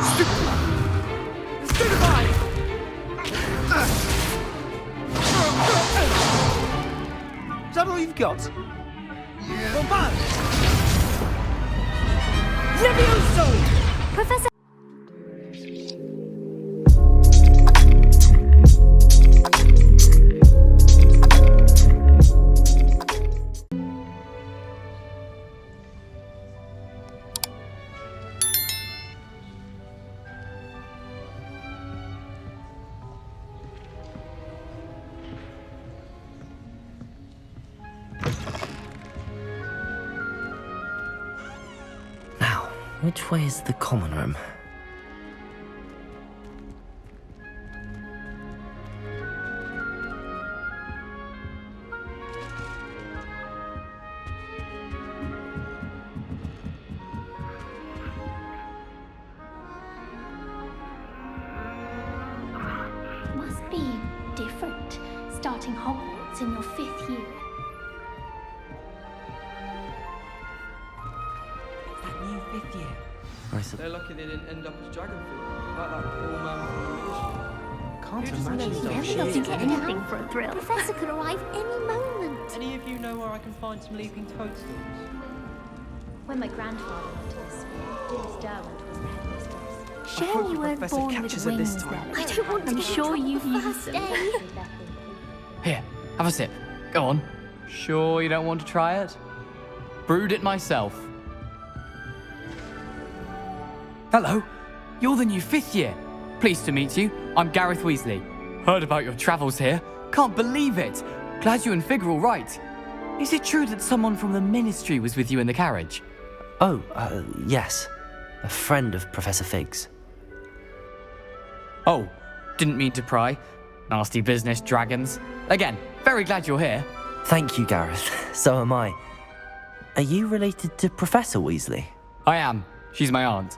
Stupefy! Is that all you've got? Bombard! Levioso! Professor... Which way is the common room? Must be different, starting Hogwarts in your 5th year. Fifth year. They're lucky they didn't end up as dragon fruit, like that poor man from the village. Can't imagine Never so doesn't shit. get anything for a thrill. Professor could arrive any moment. Any of you know where I can find some leaping toadstools? When my grandfather went to the school, Dearest Derwent was the headmistress. Shame you the weren't professor born with catches her this wings time. then. I don't want to I'm get in sure trouble you've used first them. day. Here, have a sip. Go on. Sure you don't want to try it? Brewed it myself. Hello, you're the new 5th year. Pleased to meet you. I'm Gareth Weasley. Heard about your travels here. Can't believe it. Glad you and Fig are all right. Is it true that someone from the Ministry was with you in the carriage? Oh, yes. A friend of Professor Fig's. Oh, didn't mean to pry. Nasty business, dragons. Again, very glad you're here. Thank you, Gareth. So am I. Are you related to Professor Weasley? I am. She's my aunt.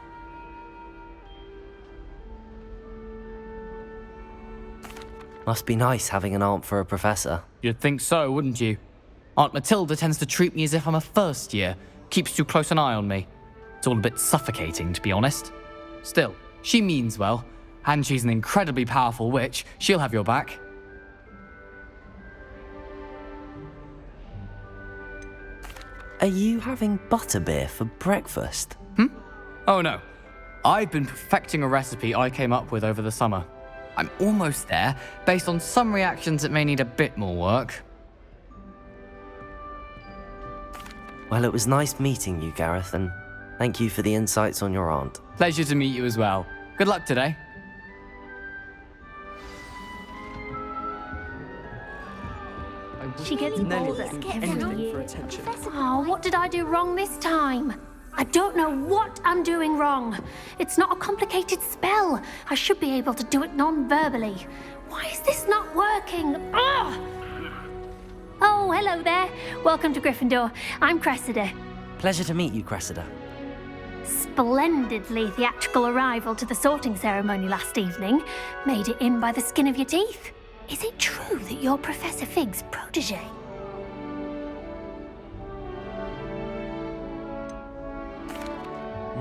Must be nice having an aunt for a professor. You'd think so, wouldn't you? Aunt Matilda tends to treat me as if I'm a first year, keeps too close an eye on me. It's all a bit suffocating, to be honest. Still, she means well, and she's an incredibly powerful witch. She'll have your back. Are you having butterbeer for breakfast? Oh no. I've been perfecting a recipe I came up with over the summer. I'm almost there, based on some reactions that may need a bit more work. Well, it was nice meeting you, Gareth, and thank you for the insights on your aunt. Pleasure to meet you as well. Good luck today. She gets bolder every year. For attention. Oh, what did I do wrong this time? I don't know what I'm doing wrong. It's not a complicated spell. I should be able to do it non-verbally. Why is this not working? Ugh! Oh, hello there. Welcome to Gryffindor. I'm Cressida. Pleasure to meet you, Cressida. Splendidly theatrical arrival to the sorting ceremony last evening. Made it in by the skin of your teeth. Is it true that you're Professor Fig's protege?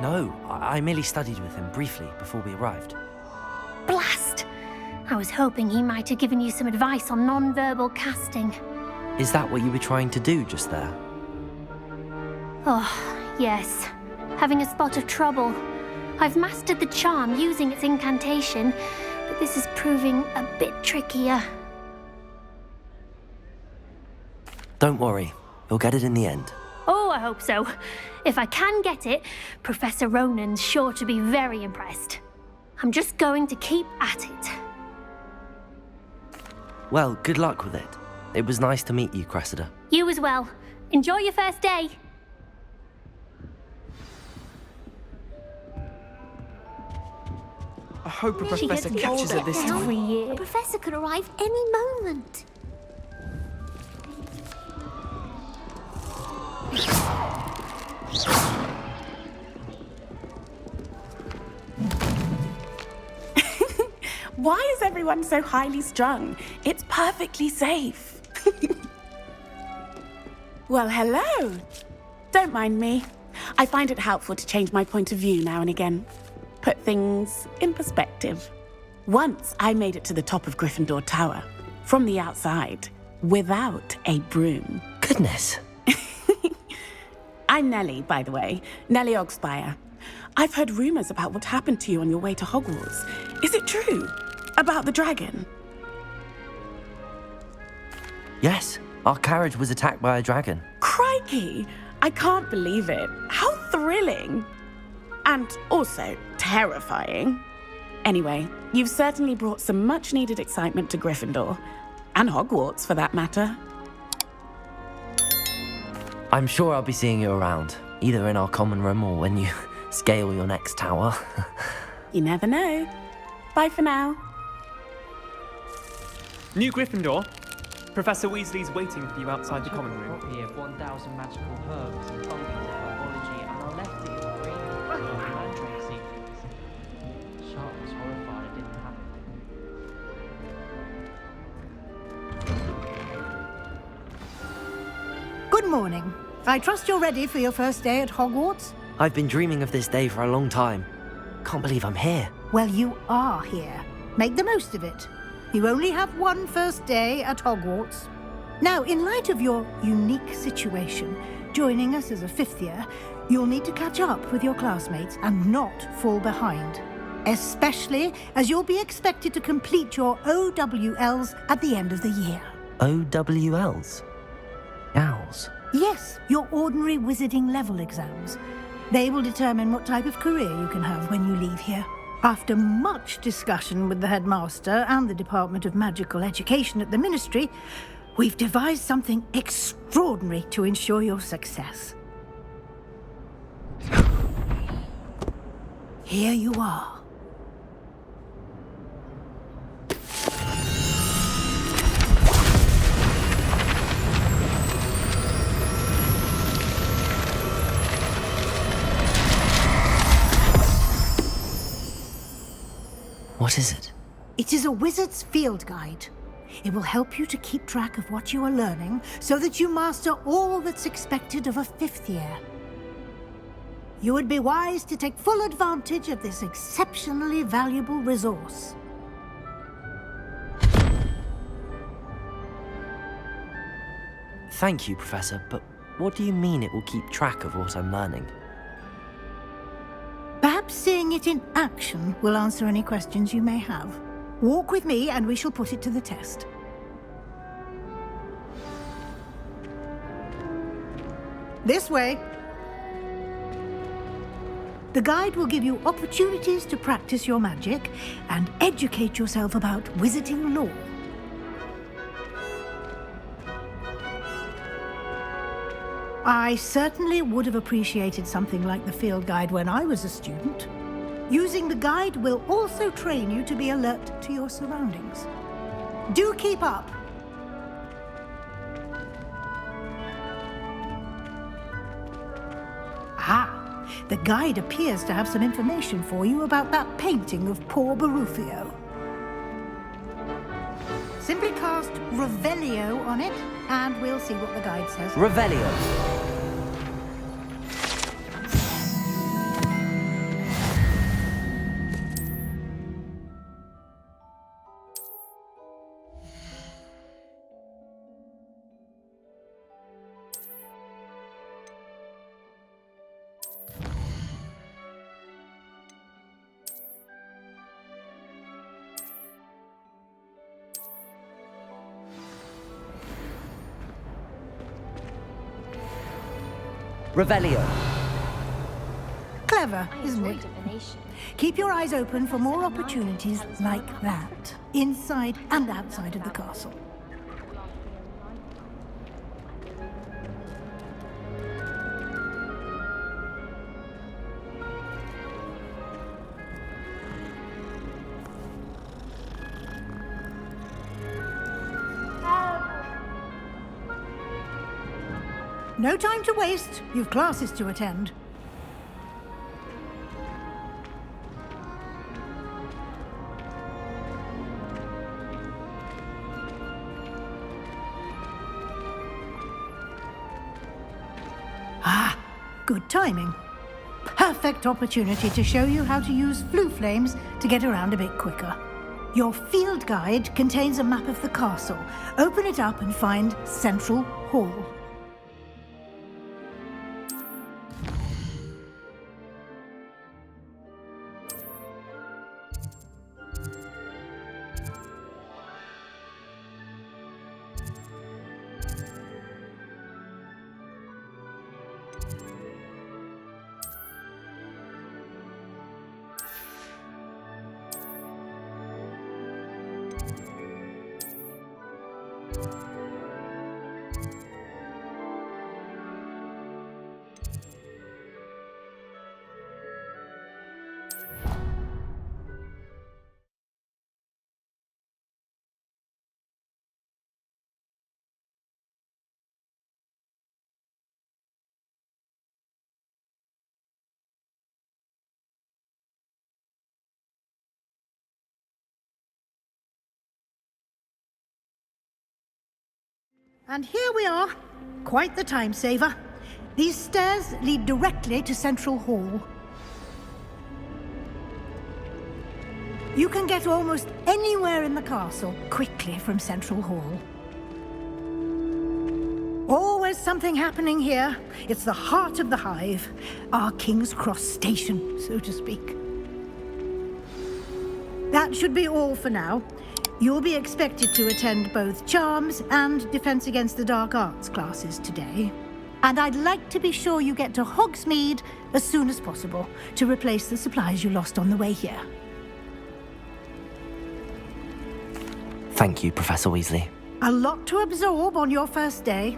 No, I merely studied with him briefly before we arrived. Blast! I was hoping he might have given you some advice on non-verbal casting. Is that what you were trying to do just there? Oh, yes. Having a spot of trouble. I've mastered the charm using its incantation, but this is proving a bit trickier. Don't worry, you'll get it in the end. Oh, I hope so. If I can get it, Professor Ronan's sure to be very impressed. I'm just going to keep at it. Well, good luck with it. It was nice to meet you, Cressida. You as well. Enjoy your first day. I hope a She professor gets catches her bolder this time. every year. A professor could arrive any moment. Why is everyone so highly strung? It's perfectly safe. Well, hello. Don't mind me. I find it helpful to change my point of view now and again. put things in perspective. Once I made it to the top of Gryffindor Tower, from the outside, without a broom. Goodness. I'm Nellie, by the way, Nellie Ogspire. I've heard rumors about what happened to you on your way to Hogwarts. Is it true? About the dragon? Yes, our carriage was attacked by a dragon. Crikey! I can't believe it. How thrilling! And also terrifying. Anyway, you've certainly brought some much-needed excitement to Gryffindor. And Hogwarts, for that matter. I'm sure I'll be seeing you around, either in our common room or when you scale your next tower. You never know. Bye for now. New Gryffindor. Professor Weasley's waiting for you outside the common room. Copy of 1,000 magical herbs and fungi of biology and our left ear brain mandrake sequence. Sharp was horrified it didn't happen. Good morning. I trust you're ready for your first day at Hogwarts? I've been dreaming of this day for a long time. Can't believe I'm here. Well, you are here. Make the most of it. You only have one first day at Hogwarts. Now, in light of your unique situation, joining us as a fifth year, you'll need to catch up with your classmates and not fall behind. Especially as you'll be expected to complete your OWLs at the end of the year. OWLs? Owls? Yes, your ordinary wizarding level exams. They will determine what type of career you can have when you leave here. After much discussion with the headmaster and the Department of Magical Education at the Ministry, we've devised something extraordinary to ensure your success. Here you are. What is it? It is a wizard's field guide. It will help you to keep track of what you are learning so that you master all that's expected of a fifth year. You would be wise to take full advantage of this exceptionally valuable resource. Thank you, Professor, but what do you mean it will keep track of what I'm learning? Perhaps seeing it in action will answer any questions you may have. Walk with me and we shall put it to the test. This way. The guide will give you opportunities to practice your magic and educate yourself about wizarding lore. I certainly would have appreciated something like the field guide when I was a student. Using the guide will also train you to be alert to your surroundings. Do keep up. Ah, the guide appears to have some information for you about that painting of poor Barufio. Simply cast Revelio on it, and we'll see what the guide says. Revelio. Revelio. Clever, I isn't enjoy it? divination. Keep your eyes open for more opportunities like that, inside and outside of the castle. No time to waste. You've classes to attend. Ah, good timing. Perfect. perfect opportunity to show you how to use flue flames to get around a bit quicker. Your field guide contains a map of the castle. Open it up and find Central Hall. And here we are. Quite the time saver. These stairs lead directly to Central Hall. You can get almost anywhere in the castle quickly from Central Hall. Always something happening here. It's the heart of the hive, our King's Cross station, so to speak. That should be all for now. You'll be expected to attend both Charms and Defense Against the Dark Arts classes today. And I'd like to be sure you get to Hogsmeade as soon as possible to replace the supplies you lost on the way here. Thank you, Professor Weasley. A lot to absorb on your first day,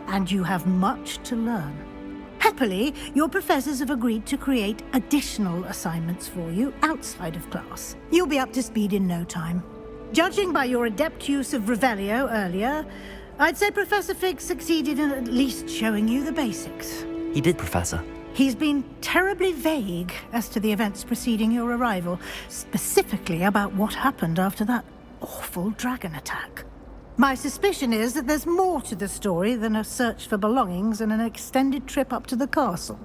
and you have much to learn. Happily, your professors have agreed to create additional assignments for you outside of class. You'll be up to speed in no time. Judging by your adept use of Revelio earlier, I'd say Professor Fig succeeded in at least showing you the basics. He did, Professor. He's been terribly vague as to the events preceding your arrival, specifically about what happened after that awful dragon attack. My suspicion is that there's more to the story than a search for belongings and an extended trip up to the castle.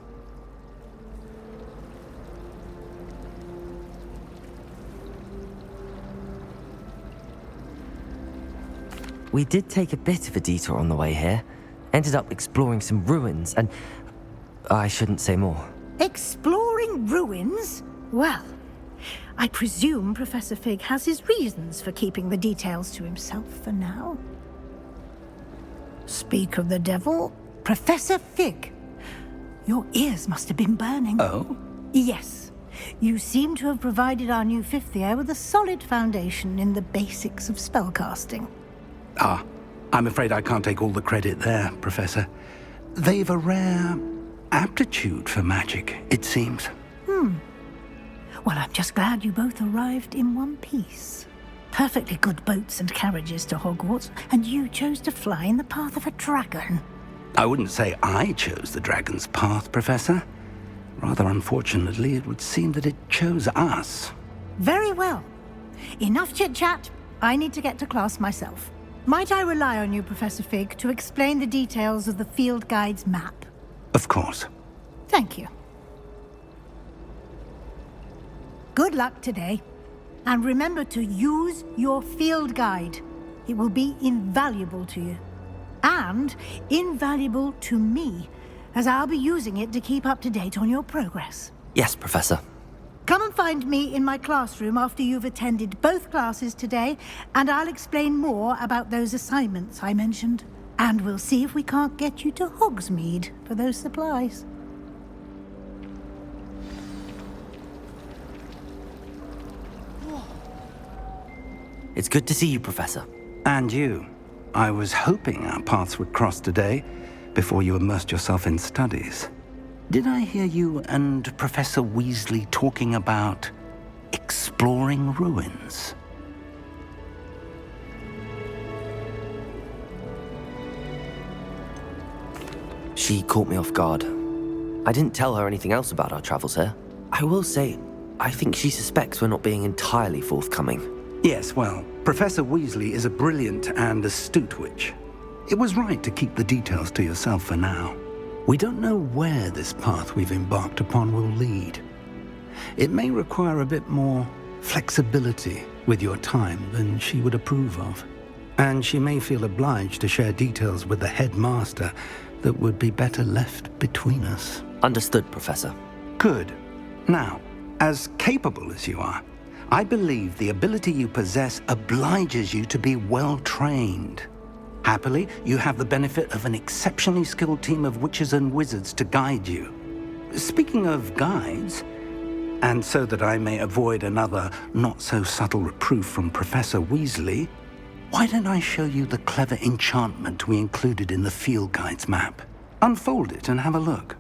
We did take a bit of a detour on the way here. Ended up exploring some ruins, and I shouldn't say more. Exploring ruins? Well, I presume Professor Fig has his reasons for keeping the details to himself for now. Speak of the devil, Professor Fig. Your ears must have been burning. Oh? Yes. You seem to have provided our new fifth year with a solid foundation in the basics of spellcasting. Ah, I'm afraid I can't take all the credit there, Professor. They've a rare aptitude for magic, it seems. Well, I'm just glad you both arrived in one piece. Perfectly good boats and carriages to Hogwarts, and you chose to fly in the path of a dragon. I wouldn't say I chose the dragon's path, Professor. Rather unfortunately, it would seem that it chose us. Very well. Enough chit-chat. I need to get to class myself. Might I rely on you, Professor Fig, to explain the details of the field guide's map? Of course. Thank you. Good luck today. And remember to use your field guide. It will be invaluable to you. And invaluable to me, as I'll be using it to keep up to date on your progress. Yes, Professor. Come and find me in my classroom after you've attended both classes today, and I'll explain more about those assignments I mentioned. And we'll see if we can't get you to Hogsmeade for those supplies. It's good to see you, Professor. And you. I was hoping our paths would cross today, before you immersed yourself in studies. Did I hear you and Professor Weasley talking about exploring ruins? She caught me off guard. I didn't tell her anything else about our travels here. I will say, I think she suspects we're not being entirely forthcoming. Yes, well, Professor Weasley is a brilliant and astute witch. It was right to keep the details to yourself for now. We don't know where this path we've embarked upon will lead. It may require a bit more flexibility with your time than she would approve of. And she may feel obliged to share details with the headmaster that would be better left between us. Understood, Professor. Good. Now, as capable as you are, I believe the ability you possess obliges you to be well trained. Happily, you have the benefit of an exceptionally skilled team of witches and wizards to guide you. Speaking of guides, and so that I may avoid another not-so-subtle reproof from Professor Weasley, why don't I show you the clever enchantment we included in the field guide's map? Unfold it and have a look.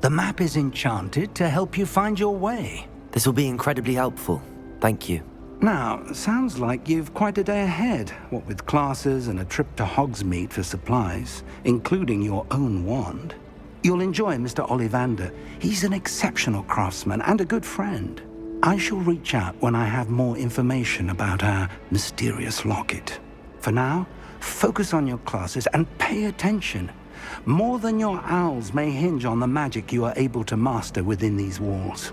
The map is enchanted to help you find your way. This will be incredibly helpful. Thank you. Now, sounds like you've quite a day ahead, what with classes and a trip to Hogsmeade for supplies, including your own wand. You'll enjoy Mr. Ollivander. He's an exceptional craftsman and a good friend. I shall reach out when I have more information about our mysterious locket. For now, focus on your classes and pay attention. More than your owls may hinge on the magic you are able to master within these walls.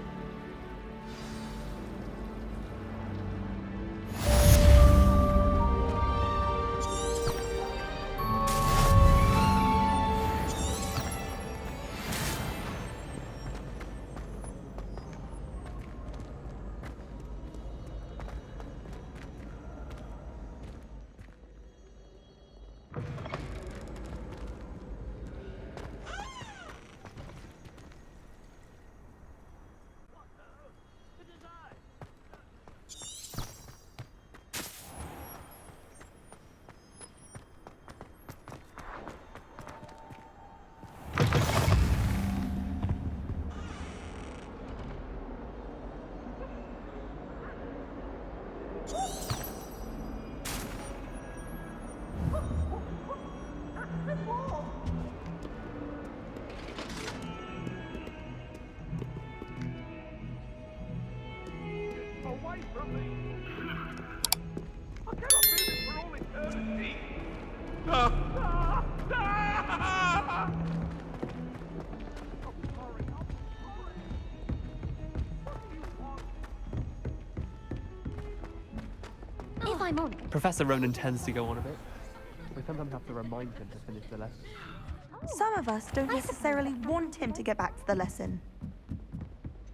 If I'm on. Professor Ronan tends to go on a bit. We sometimes have to remind him to finish the lesson. Some of us don't necessarily want him to get back to the lesson.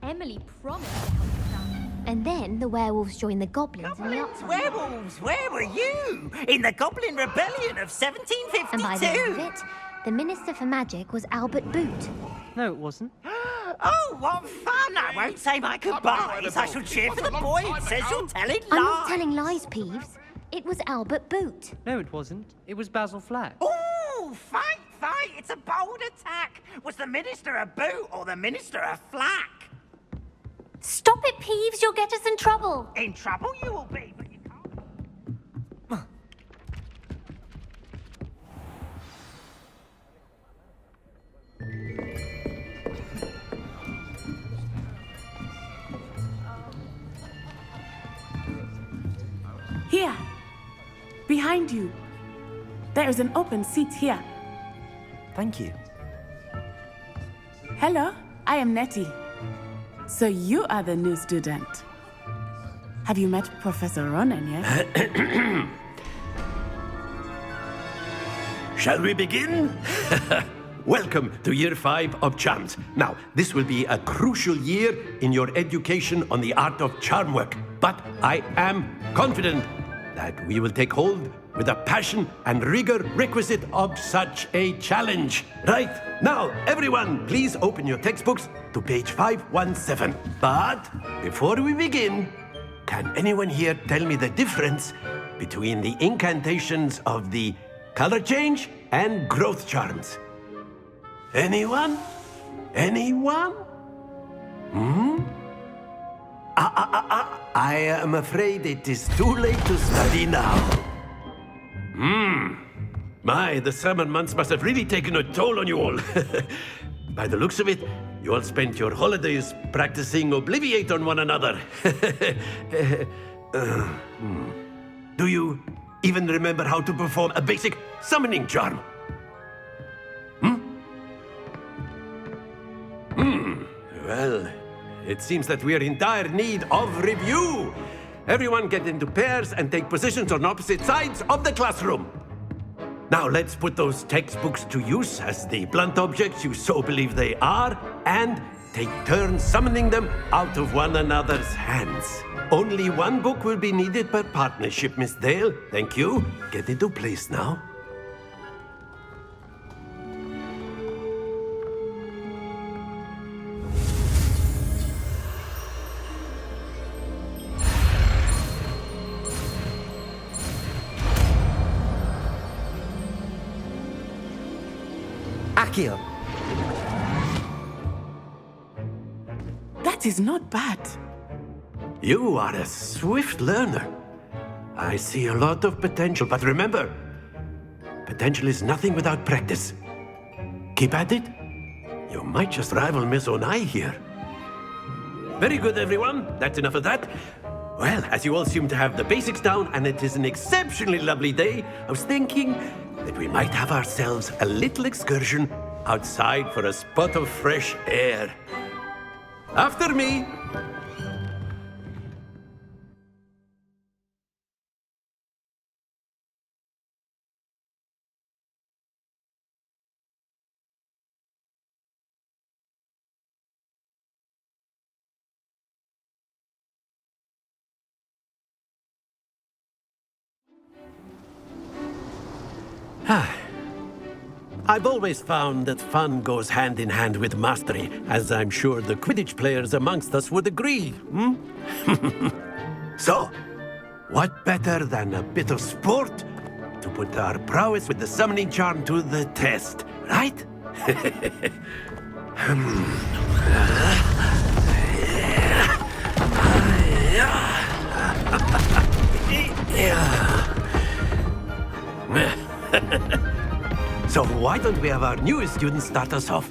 Emily promised to help us out. And then the werewolves joined the goblins and the Goblins, werewolves, where were you? In the Goblin Rebellion of 1752? And by the end of it, the Minister for Magic was Albert Boot. No, it wasn't. Oh, what fun! I won't say my goodbyes. I shall cheer for the boy who says you're telling lies. I'm not telling lies, Peeves. It was Albert Boot. No, it wasn't. It was Basil Flack. Oh, fight, fight! It's a bold attack. Was the Minister a boot or the Minister a flack? Stop it, Peeves. You'll get us in trouble. In trouble you will be, but you can't. Here. Behind you. There is an open seat here. Thank you. Hello, I am Nettie. So you are the new student. Have you met Professor Ronan yet? Shall we begin? Welcome to Year 5 of Charms. Now, this will be a crucial year in your education on the art of charm work. But I am confident that we will take hold with the passion and rigor requisite of such a challenge. Right, now, everyone, please open your textbooks to page 517. But before we begin, can anyone here tell me the difference between the incantations of the color change and growth charms? Anyone? Anyone? Hmm? I am afraid it is too late to study now. The summer months must have really taken a toll on you all. By the looks of it, you all spent your holidays practicing Obliviate on one another. Do you even remember how to perform a basic summoning charm? Well, it seems that we are in dire need of review. Everyone get into pairs and take positions on opposite sides of the classroom. Now let's put those textbooks to use as the blunt objects you so believe they are, and take turns summoning them out of one another's hands. Only one book will be needed per partnership, Miss Dale. Thank you. Get into place now. Accio! That is not bad. You are a swift learner. I see a lot of potential, but remember, potential is nothing without practice. Keep at it. You might just rival Miss Onai here. Very good, everyone. That's enough of that. Well, as you all seem to have the basics down, and it is an exceptionally lovely day, I was thinking that we might have ourselves a little excursion outside for a spot of fresh air. After me. I've always found that fun goes hand in hand with mastery, as I'm sure the Quidditch players amongst us would agree. So, what better than a bit of sport to put our prowess with the summoning charm to the test, right? So why don't we have our newest student start us off?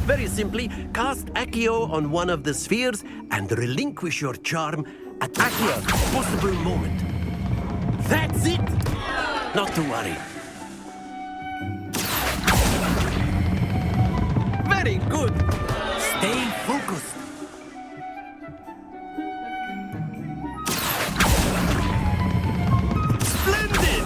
Very simply, cast Accio on one of the spheres and relinquish your charm at Accio's possible moment. That's it! Not to worry. Very good. Stay focused. Splendid!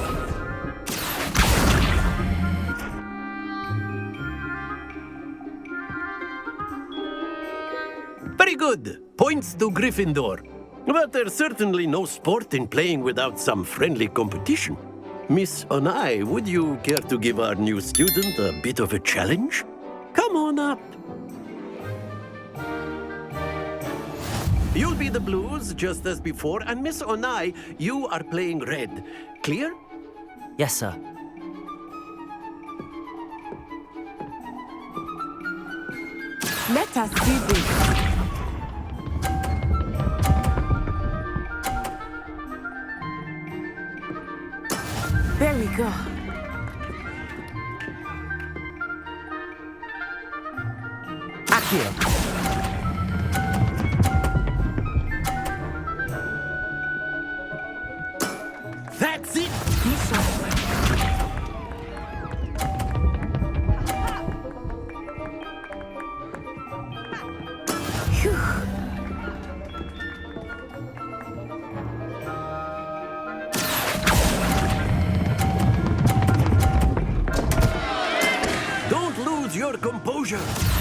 Very good. Points to Gryffindor. But there's certainly no sport in playing without some friendly competition. Miss Onai, would you care to give our new student a bit of a challenge? Come on up. You'll be the blues, just as before, and Miss Onai, you are playing red. Clear? Yes, sir. Let us do this. There we go. Accio! That's it! Don't lose your composure.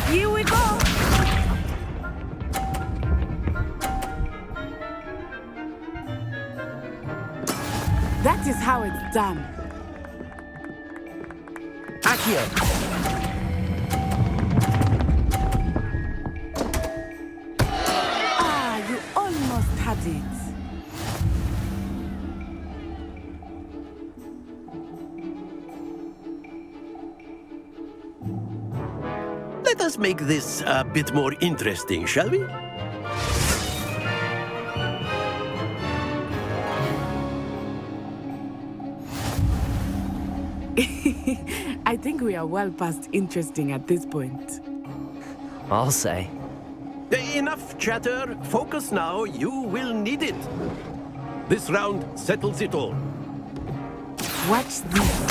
Here we go. That is how it's done. Accio! Ah, you almost had it. us make this a bit more interesting, shall we? I think we are well past interesting at this point. I'll say. Enough chatter. Focus now. You will need it. This round settles it all. Watch this.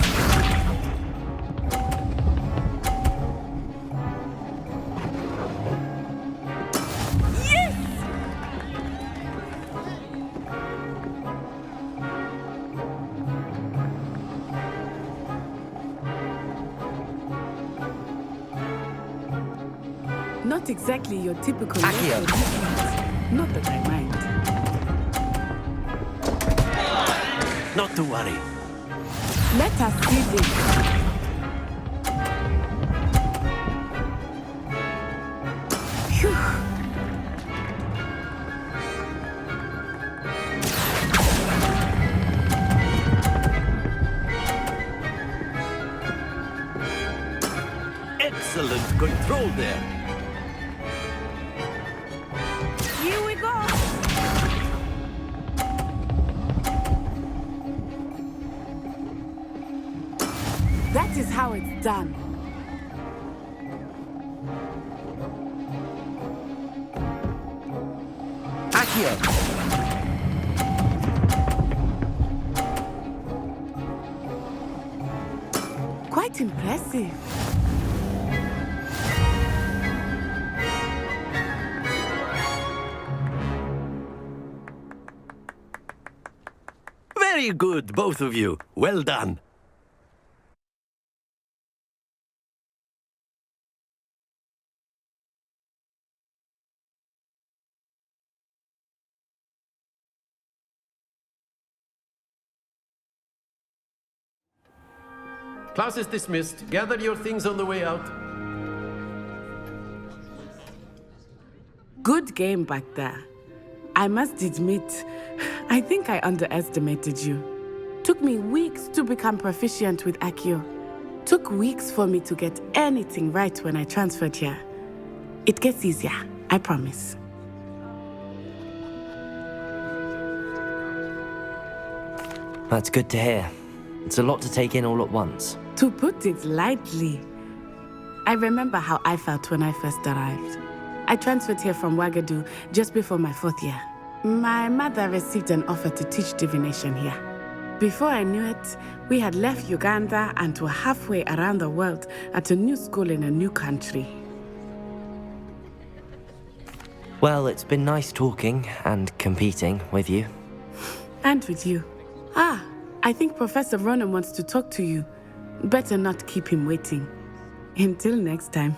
Not exactly your typical lesson. Not that I mind. Not to worry. Let us see this. Phew. Excellent control there. Here we go. That is how it's done. Accio! Quite impressive. Very good, both of you. Well done. Class is dismissed. Gather your things on the way out. Good game back there. I must admit, I think I underestimated you. Took me weeks to become proficient with Accio. Took weeks for me to get anything right when I transferred here. It gets easier, I promise. That's good to hear. It's a lot to take in all at once. To put it lightly, I remember how I felt when I first arrived. I transferred here from Wagadu just before my 4th year. My mother received an offer to teach divination here. Before I knew it, we had left Uganda and were halfway around the world at a new school in a new country. Well, it's been nice talking and competing with you. And with you. Ah, I think Professor Ronan wants to talk to you. Better not keep him waiting. Until next time.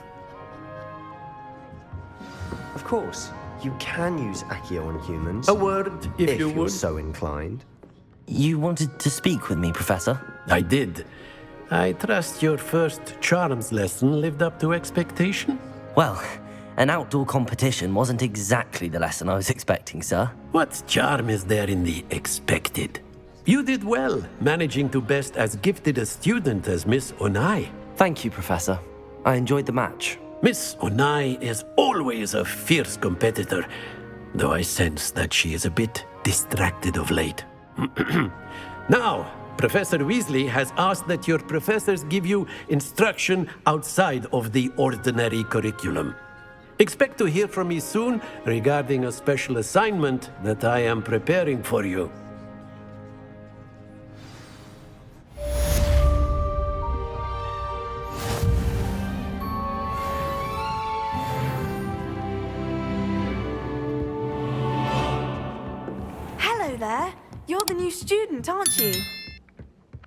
Of course, you can use Accio on humans. A word, if you you're would. so inclined. You wanted to speak with me, Professor? I did. I trust your first charms lesson lived up to expectation? Well, an outdoor competition wasn't exactly the lesson I was expecting, sir. What charm is there in the expected? You did well, managing to best as gifted a student as Miss Onai. Thank you, Professor. I enjoyed the match. Miss Onai is always a fierce competitor, though I sense that she is a bit distracted of late. Now, Professor Weasley has asked that your professors give you instruction outside of the ordinary curriculum. Expect to hear from me soon regarding a special assignment that I am preparing for you. Hello there. You're the new student, aren't you?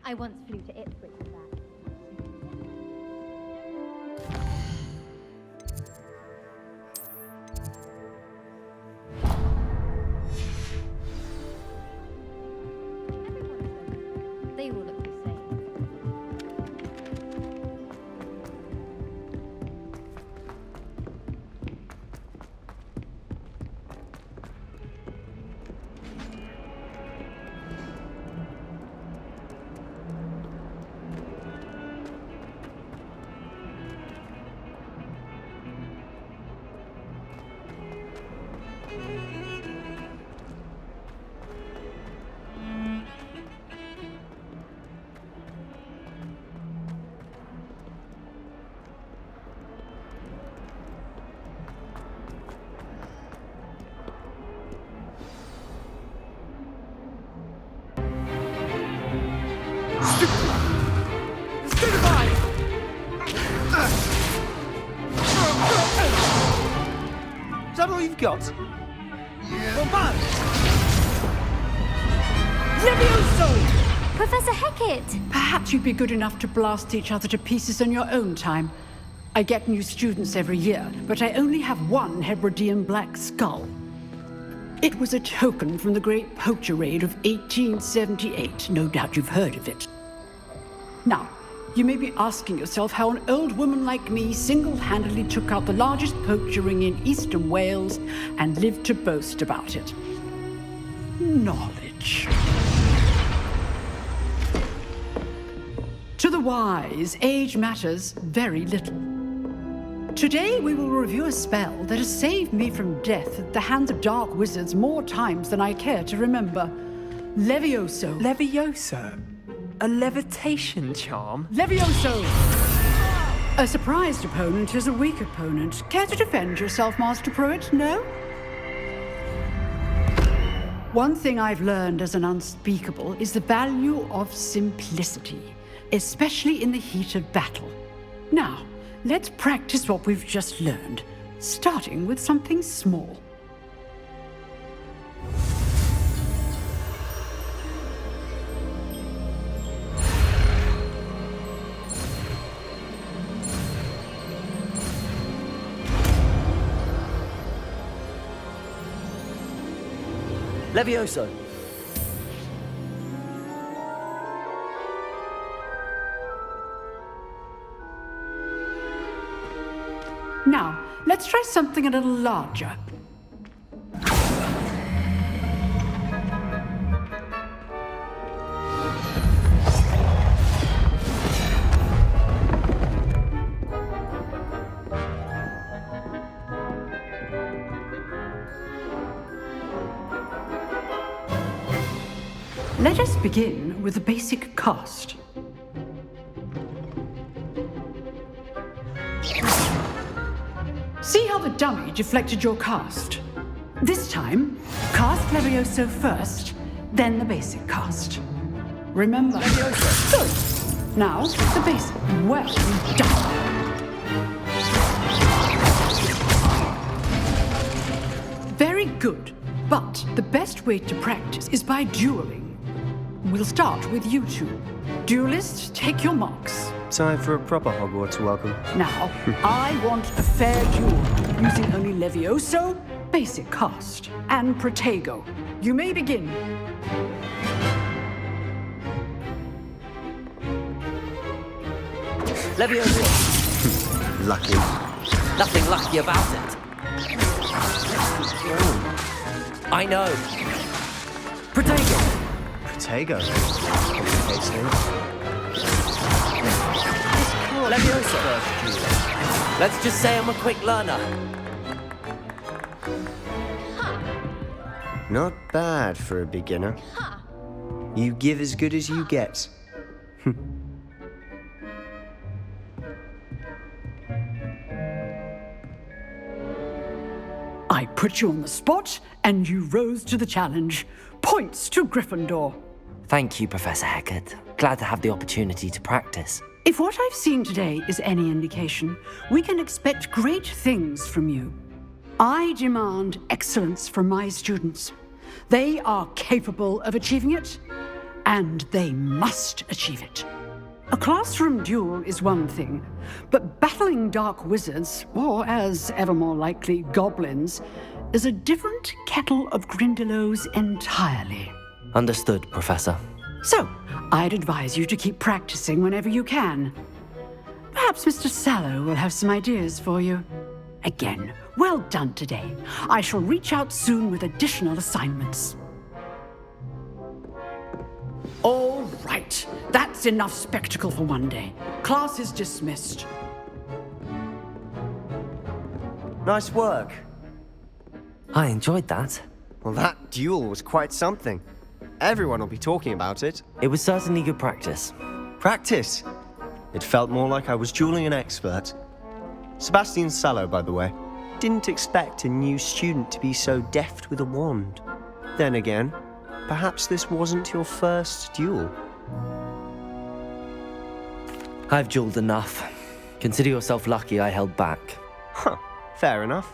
I once flew to Ipswich and back. They all look the same. all you've got? Levioso! Professor Hecat! Perhaps you'd be good enough to blast each other to pieces in your own time. I get new students every year, but I only have one Hebridean black skull. It was a token from the Great Poacher Raid of 1878. No doubt you've heard of it. Now, you may be asking yourself how an old woman like me single-handedly took out the largest poacher ring in eastern Wales and lived to boast about it. Knowledge. To the wise, age matters very little. Today we will review a spell that has saved me from death at the hands of dark wizards more times than I care to remember. Levioso. Levioso? A levitation charm? Levioso! A surprised opponent is a weak opponent. Care to defend yourself, Master Pruitt? No? One thing I've learned as an unspeakable is the value of simplicity, especially in the heat of battle. Now, let's practice what we've just learned, starting with something small. Levioso! Now, let's try something a little larger. Let us begin with a basic cast. See how the dummy deflected your cast? This time, cast Levioso first, then the basic cast. Remember, Levioso. Good. Now, the basic. Well done. Very good. But the best way to practice is by dueling. We'll start with you two. Duelists, take your marks. Time for a proper Hogwarts welcome. Now, I want a fair duel, using only Levioso, basic cast, and Protego. You may begin. Levioso! Lucky. Nothing lucky about it. I know. Protego! Protego. Levioso. Let's just say I'm a quick learner. Not bad for a beginner. You give as good as you get. I put you on the spot, and you rose to the challenge. Points to Gryffindor. Thank you, Professor Hecat. Glad to have the opportunity to practice. If what I've seen today is any indication, we can expect great things from you. I demand excellence from my students. They are capable of achieving it, and they must achieve it. A classroom duel is one thing, but battling dark wizards, or as ever more likely, goblins, is a different kettle of Grindylows entirely. Understood, Professor. So, I'd advise you to keep practicing whenever you can. Perhaps Mr. Sallow will have some ideas for you. Again, well done today. I shall reach out soon with additional assignments. All right, that's enough spectacle for one day. Class is dismissed. Nice work. I enjoyed that. Well, that duel was quite something. Everyone will be talking about it. It was certainly good practice. Practice? It felt more like I was dueling an expert. Sebastian Sallow, by the way. Didn't expect a new student to be so deft with a wand. Then again, perhaps this wasn't your first duel. I've dueled enough. Consider yourself lucky I held back. Huh, fair enough.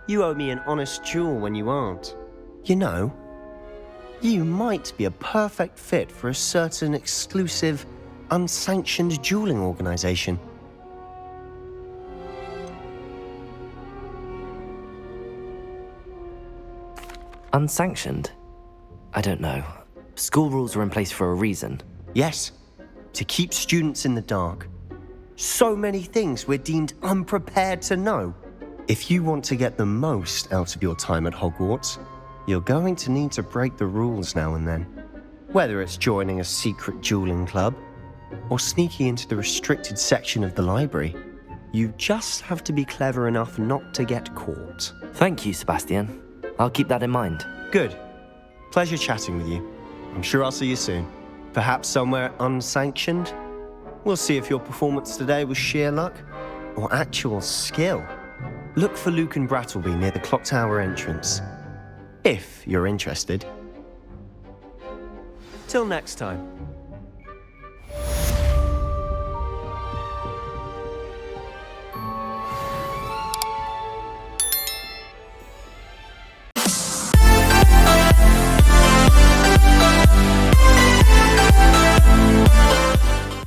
You owe me an honest duel when you aren't. You know, you might be a perfect fit for a certain exclusive, unsanctioned dueling organization. Unsanctioned? I don't know. School rules are in place for a reason. Yes, to keep students in the dark. So many things we're deemed unprepared to know. If you want to get the most out of your time at Hogwarts, you're going to need to break the rules now and then. Whether it's joining a secret dueling club, or sneaking into the restricted section of the library, you just have to be clever enough not to get caught. Thank you, Sebastian. I'll keep that in mind. Good. Pleasure chatting with you. I'm sure I'll see you soon. Perhaps somewhere unsanctioned? We'll see if your performance today was sheer luck or actual skill. Look for Luke and Brattleby near the clock tower entrance, if you're interested. Till next time.